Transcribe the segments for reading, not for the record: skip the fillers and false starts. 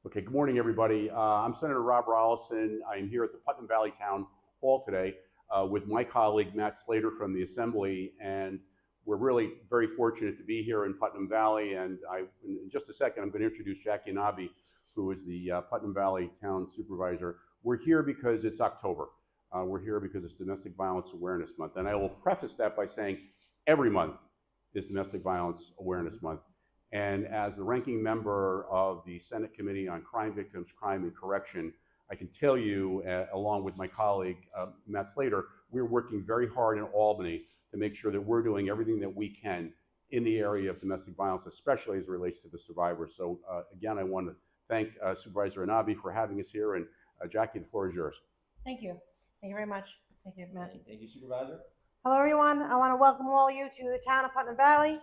Okay, good morning, everybody. I'm Senator Rob Rolison. I'm here at the Putnam Valley Town Hall today with my colleague Matt Slater from the Assembly, and we're really very fortunate to be here in Putnam Valley. And in just a second, I'm going to introduce Jackie Anabi, who is the Putnam Valley Town Supervisor. We're here because it's October. We're here because it's Domestic Violence Awareness Month, and I will preface that by saying every month is Domestic Violence Awareness Month. And as the ranking member of the Senate Committee on Crime Victims, Crime and Correction, I can tell you, along with my colleague, Matt Slater, we're working very hard in Albany to make sure that we're doing everything that we can in the area of domestic violence, especially as it relates to the survivors. So again, I want to thank Supervisor Anabi for having us here, and Jackie, the floor is yours. Thank you. Thank you very much. Thank you, Matt. Thank you, Supervisor. Hello, everyone. I want to welcome all you to the town of Putnam Valley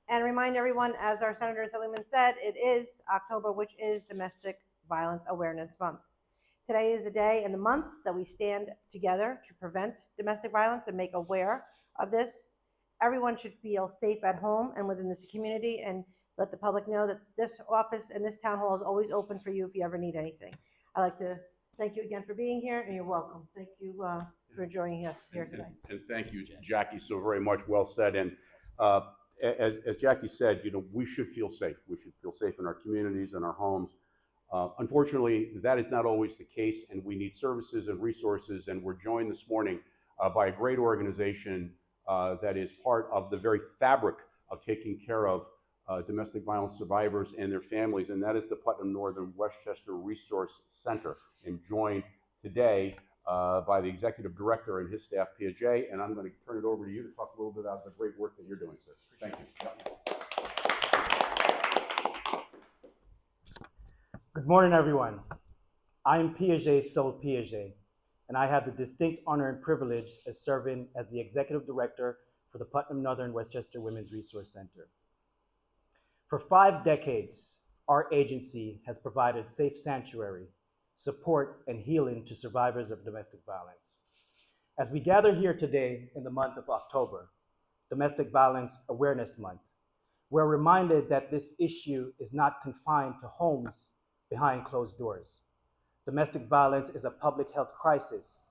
and remind everyone, as our Senator Silliman said, it is October, which is Domestic Violence Awareness Month. Today is the day and the month that we stand together to prevent domestic violence and make aware of this. Everyone should feel safe at home and within this community, and let the public know that this office and this town hall is always open for you if you ever need anything. I'd like to thank you again for being here, and you're welcome. Thank you for joining us here today. And thank you, Jackie, so very much. Well said. And as Jackie said, we should feel safe. We should feel safe in our communities and our homes. Unfortunately, that is not always the case, and we need services and resources. And we're joined this morning by a great organization that is part of the very fabric of taking care of domestic violence survivors and their families, and that is the Putnam Northern Westchester Resource Center. And joined today by the Executive Director and his staff, Pia Jay, and I'm going to turn it over to you to talk a little bit about the great work that you're doing, sir. Thank you. Good morning, everyone. I'm Piaget Sol Piaget, and I have the distinct honor and privilege of serving as the Executive Director for the Putnam Northern Westchester Women's Resource Center. For 5 decades, our agency has provided safe sanctuary, support, and healing to survivors of domestic violence. As we gather here today in the month of October, Domestic Violence Awareness Month, we're reminded that this issue is not confined to homes behind closed doors. Domestic violence is a public health crisis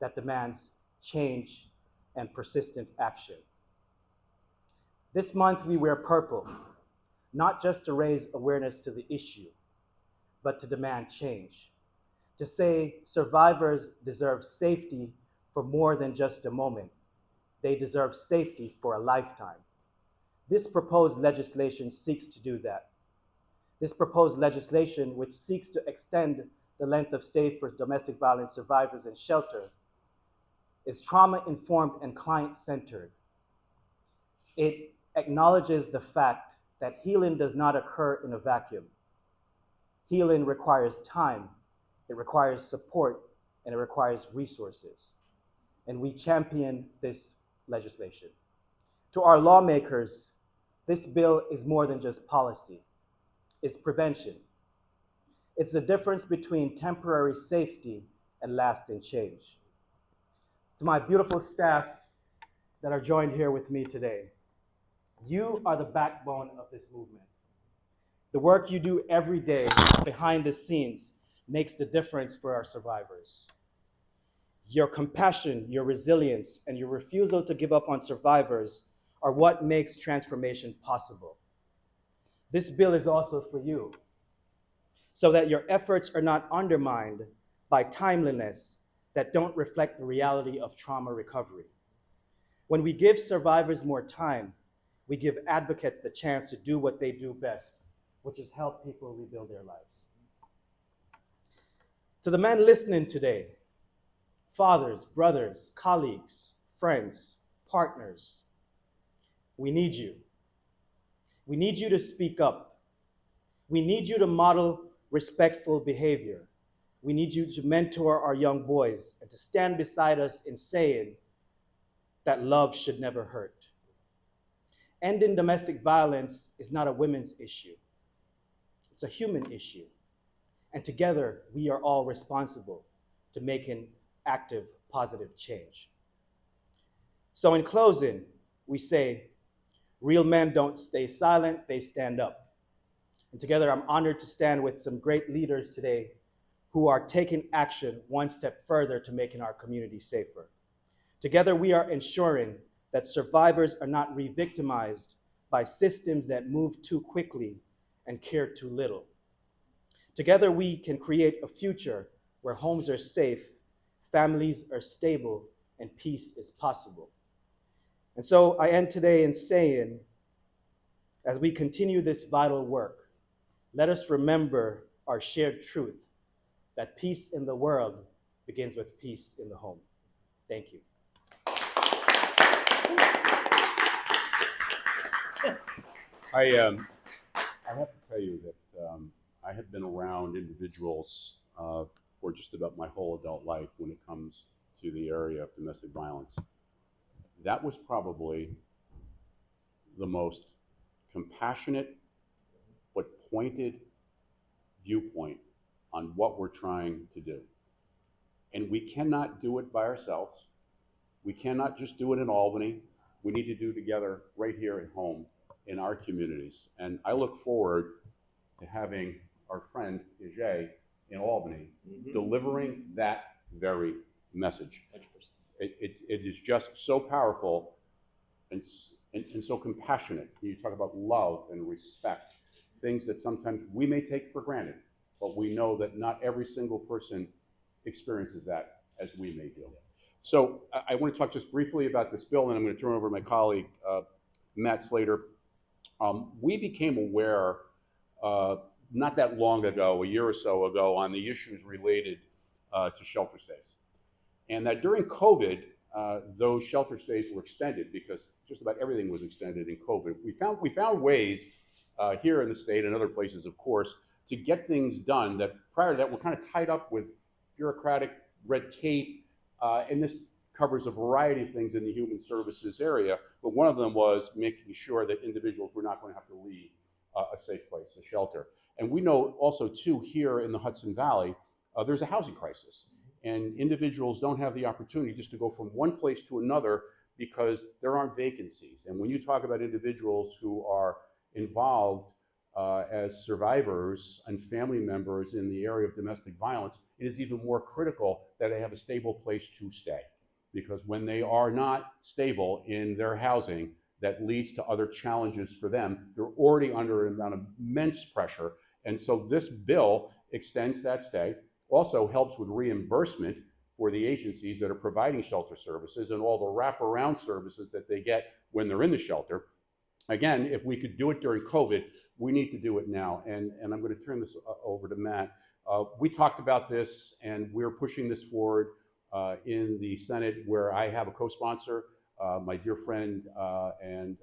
that demands change and persistent action. This month, we wear purple, not just to raise awareness to the issue, but to demand change. To say survivors deserve safety for more than just a moment. They deserve safety for a lifetime. This proposed legislation seeks to do that. This proposed legislation, which seeks to extend the length of stay for domestic violence survivors in shelter, is trauma-informed and client-centered. It acknowledges the fact that healing does not occur in a vacuum. Healing requires time, it requires support, and it requires resources. And we champion this legislation. To our lawmakers, this bill is more than just policy. It's prevention. It's the difference between temporary safety and lasting change. To my beautiful staff that are joined here with me today, you are the backbone of this movement. The work you do every day behind the scenes makes the difference for our survivors. Your compassion, your resilience, and your refusal to give up on survivors are what makes transformation possible. This bill is also for you, so that your efforts are not undermined by timeliness that don't reflect the reality of trauma recovery. When we give survivors more time, we give advocates the chance to do what they do best, which is help people rebuild their lives. To the men listening today, fathers, brothers, colleagues, friends, partners, we need you. We need you to speak up. We need you to model respectful behavior. We need you to mentor our young boys and to stand beside us in saying that love should never hurt. Ending domestic violence is not a women's issue. It's a human issue. And together, we are all responsible to making active, positive change. So in closing, we say, real men don't stay silent, they stand up. And together, I'm honored to stand with some great leaders today who are taking action one step further to making our community safer. Together, we are ensuring that survivors are not re-victimized by systems that move too quickly and care too little. Together, we can create a future where homes are safe, families are stable, and peace is possible. And so I end today in saying, as we continue this vital work, let us remember our shared truth that peace in the world begins with peace in the home. Thank you. I have to tell you that I have been around individuals for just about my whole adult life when it comes to the area of domestic violence. That was probably the most compassionate but pointed viewpoint on what we're trying to do. And we cannot do it by ourselves. We cannot just do it in Albany. We need to do it together right here at home in our communities. And I look forward to having our friend Piaget in Albany delivering that very message. It is just so powerful and so compassionate. You talk about love and respect, things that sometimes we may take for granted, but we know that not every single person experiences that as we may do. So I want to talk just briefly about this bill, and I'm going to turn over to my colleague, Matt Slater. We became aware not that long ago, a year or so ago, on the issues related to shelter stays. And that during COVID, those shelter stays were extended because just about everything was extended in COVID. We found ways here in the state and other places, of course, to get things done that prior to that were kind of tied up with bureaucratic red tape. And this covers a variety of things in the human services area, but one of them was making sure that individuals were not going to have to leave a safe place, a shelter. And we know also, too, here in the Hudson Valley, there's a housing crisis. And individuals don't have the opportunity just to go from one place to another because there aren't vacancies. And when you talk about individuals who are involved as survivors and family members in the area of domestic violence, it is even more critical that they have a stable place to stay. Because when they are not stable in their housing, that leads to other challenges for them. They're already under an amount of immense pressure. And so this bill extends that stay, also helps with reimbursement for the agencies that are providing shelter services and all the wraparound services that they get when they're in the shelter. Again, if we could do it during COVID, we need to do it now. And I'm going to turn this over to Matt. We talked about this, and we're pushing this forward in the Senate, where I have a co-sponsor, my dear friend and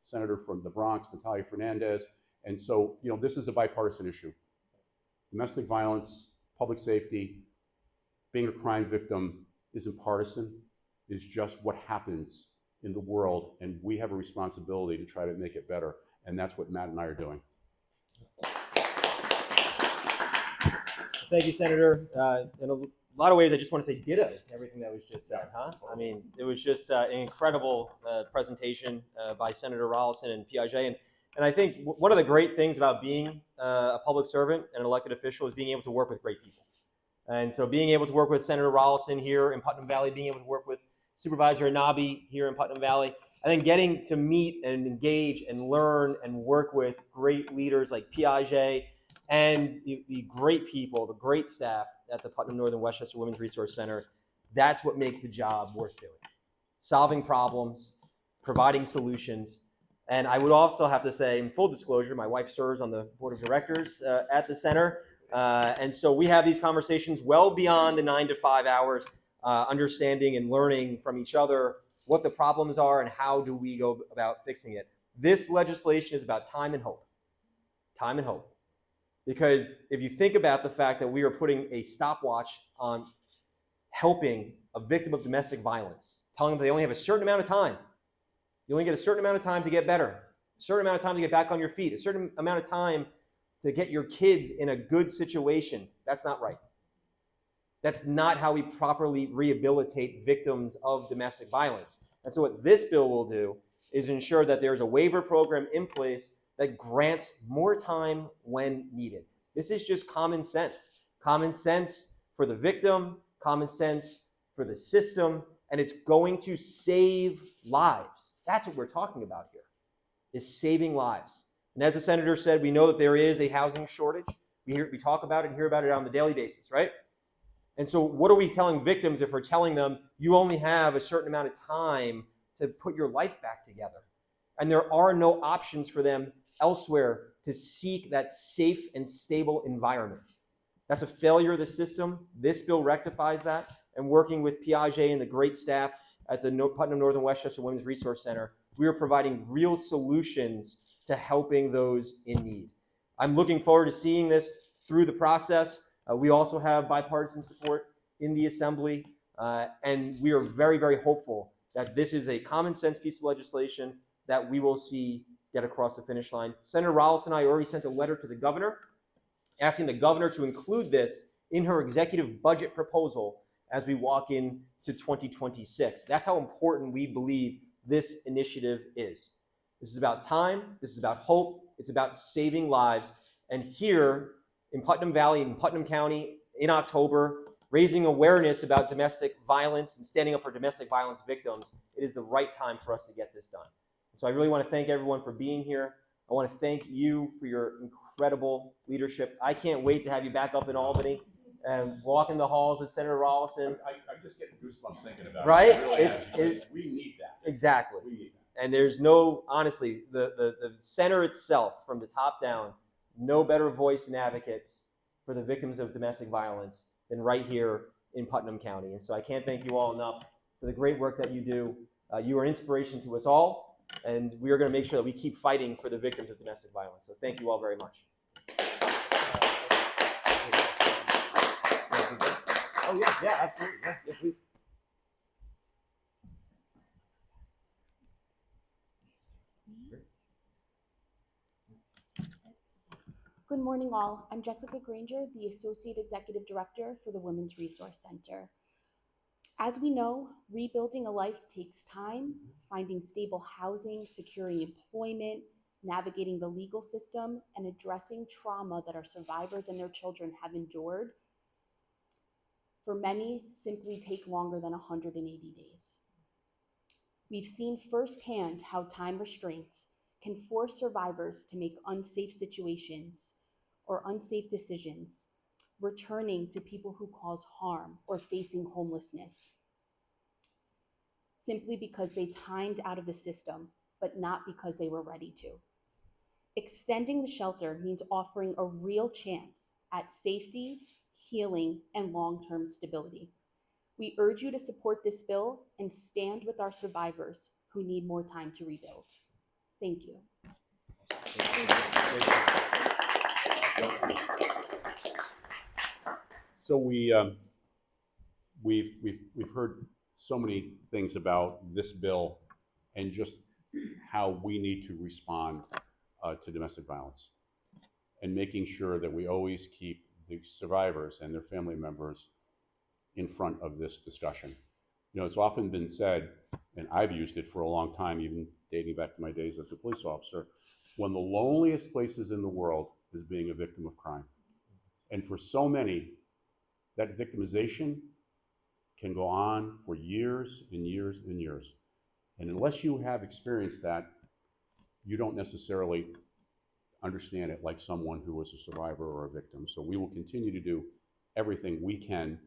senator from the Bronx, Natalia Fernandez. And so, this is a bipartisan issue. Domestic violence, public safety, being a crime victim isn't partisan. It's just what happens in the world, and we have a responsibility to try to make it better. And that's what Matt and I are doing. Thank you, Senator. In a lot of ways, I just want to say ditto to everything that was just said, huh? I mean, it was just an incredible presentation by Senator Rolison and Piaget. And I think one of the great things about being a public servant and an elected official is being able to work with great people. And so being able to work with Senator Rolison here in Putnam Valley, being able to work with Supervisor Anabi here in Putnam Valley, I think getting to meet and engage and learn and work with great leaders like Piaget and the great people, the great staff at the Putnam Northern Westchester Women's Resource Center, that's what makes the job worth doing. Solving problems, providing solutions. And I would also have to say, in full disclosure, my wife serves on the board of directors at the center. And so we have these conversations well beyond the 9 to 5 hours, understanding and learning from each other what the problems are and how do we go about fixing it. This legislation is about time and hope. Time and hope. Because if you think about the fact that we are putting a stopwatch on helping a victim of domestic violence, telling them they only have a certain amount of time. You only get a certain amount of time to get better, a certain amount of time to get back on your feet, a certain amount of time to get your kids in a good situation. That's not right. That's not how we properly rehabilitate victims of domestic violence. And so what this bill will do is ensure that there's a waiver program in place that grants more time when needed. This is just common sense. Common sense for the victim, common sense for the system, and it's going to save lives. That's what we're talking about here, is saving lives. And as the senator said, we know that there is a housing shortage. We talk about it and hear about it on the daily basis, right? And so what are we telling victims if we're telling them you only have a certain amount of time to put your life back together? And there are no options for them elsewhere to seek that safe and stable environment. That's a failure of the system. This bill rectifies that. And working with Piaget and the great staff at the Putnam Northern Westchester Women's Resource Center, we are providing real solutions to helping those in need. I'm looking forward to seeing this through the process. We also have bipartisan support in the Assembly, and we are very, very hopeful that this is a common sense piece of legislation that we will see get across the finish line. Senator Rollis and I already sent a letter to the governor asking the governor to include this in her executive budget proposal as we walk into 2026. That's how important we believe this initiative is. This is about time, this is about hope, it's about saving lives. And here in Putnam Valley, in Putnam County, in October, raising awareness about domestic violence and standing up for domestic violence victims, it is the right time for us to get this done. So I really want to thank everyone for being here. I want to thank you for your incredible leadership. I can't wait to have you back up in Albany and walk in the halls with Senator Rollison. I'm just getting goosebumps thinking about Right? it. I really am, because we need that. Exactly. We need that. And there's no, honestly, the center itself, from the top down, no better voice and advocates for the victims of domestic violence than right here in Putnam County. And so I can't thank you all enough for the great work that you do. You are an inspiration to us all, and we are going to make sure that we keep fighting for the victims of domestic violence. So thank you all very much. Oh, yeah, absolutely. Yeah, please. Good morning, all. I'm Jessica Granger, the Associate Executive Director for the Women's Resource Center. As we know, rebuilding a life takes time. Finding stable housing, securing employment, navigating the legal system, and addressing trauma that our survivors and their children have endured, for many, simply take longer than 180 days. We've seen firsthand how time restraints can force survivors to make unsafe situations or unsafe decisions, returning to people who cause harm or facing homelessness, simply because they timed out of the system, but not because they were ready to. Extending the shelter means offering a real chance at safety, healing, and long-term stability. We urge you to support this bill and stand with our survivors who need more time to rebuild. Thank you. So we've heard so many things about this bill and just how we need to respond to domestic violence, and making sure that we always keep the survivors and their family members in front of this discussion. You know, it's often been said, and I've used it for a long time, even dating back to my days as a police officer, one of the loneliest places in the world is being a victim of crime. And for so many, that victimization can go on for years and years and years. And unless you have experienced that, you don't necessarily understand it like someone who was a survivor or a victim. So we will continue to do everything we can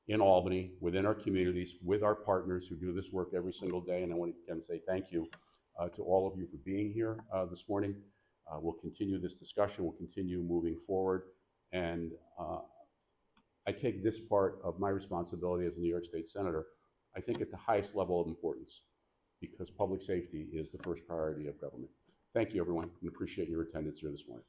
in Albany, within our communities, with our partners who do this work every single day. And I want to again say thank you to all of you for being here this morning. We'll continue this discussion. We'll continue moving forward. And I take this part of my responsibility as a New York State Senator, I think, at the highest level of importance, because public safety is the first priority of government. Thank you, everyone, and appreciate your attendance here this morning.